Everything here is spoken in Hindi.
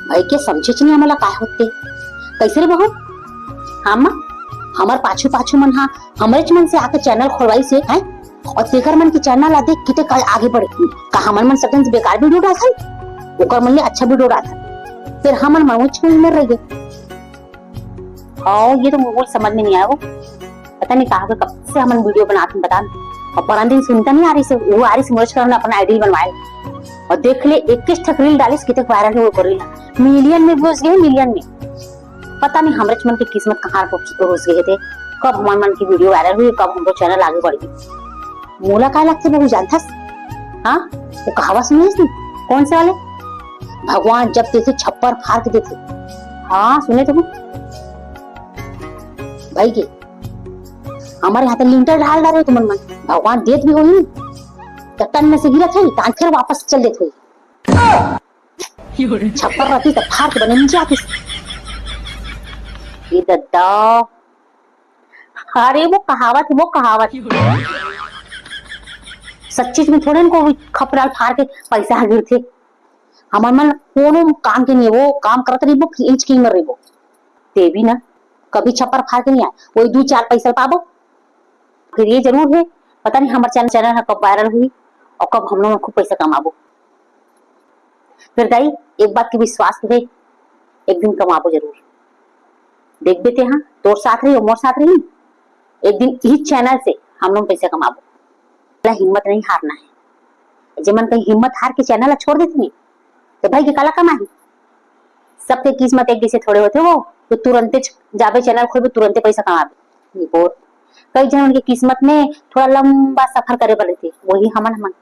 भाई के समझे नहीं आम्हाला काय होते कैसे रे बहू हम हमार पाछू पाछू मन हा हमरेच मन से आके चैनल खोलवाई से है और तेकर मन के चैनल ला देख किते कल आगे बढ़े का हमन मन सकन से बेकार वीडियो डालथन ओकर मन ले अच्छा वीडियो डालथन फिर हमन मनोज में मर रह गए। और ये तो मुझे समझ में नहीं आया वो पता नहीं कहा कब से हमन वीडियो बनाते बता और पर दिन सुनता नहीं आ रही से वो आ रही से मनोज करना अपना आईडी बनवाए और देख ले 21 ठक रील डालिस कितने वायरल हो कर मिलियन में घुस गए मिलियन में पता नहीं हमरे मन की किस्मत कहाँ घुस गए थे कब हमारे मन की वीडियो वायरल हुई कब हमको चैनल आगे बढ़ गई मोला काय लगते वो जानता हाँ वो कहावत सुनी थी कौन से वाले भगवान जब देते छप्पर फाड़ के देते हाँ सुने तुम भाई के हमारे यहाँ तो लिंटर ढाल रहे तुम मन भगवान देत भी होई तो टन में से गिरा थे तान फिर वापस चल देते हुई छप्पर रहती तो फाड़ के बने नीचे आती ये दद्दा अरे वो कहावत सच्ची में थोड़े इनको खपराल फाड़ के पैसा गिर थे हमार मन कोनो काम के नहीं वो काम करते रही वो इंच की मर रही वो ते भी ना कभी छप्पर फाड़ के नहीं आए वही 2-4 पैसा पाबो फिर ये जरूर है पता नहीं हमारे चैनल कब वायरल हुई और कब हम लोग खूब पैसा कमाबो फिर दाई एक बात की विश्वास है एक दिन कमाबो जरूर देख देते हाँ तोर साथ रही मोर साथ रही एक दिन इस चैनल से हम लोग पैसा कमाबो हिम्मत नहीं हारना है जब मन कहीं हिम्मत हार के चैनल छोड़ देती नहीं तो भाई के काला कमाई सबके किस्मत एक जैसे थोड़े होते वो तो तुरंते जाबे चैनल खोलबे तुरंते पैसा कमाबे कई जन उनकी किस्मत में थोड़ा लंबा सफर करे पड़े थे वही हमन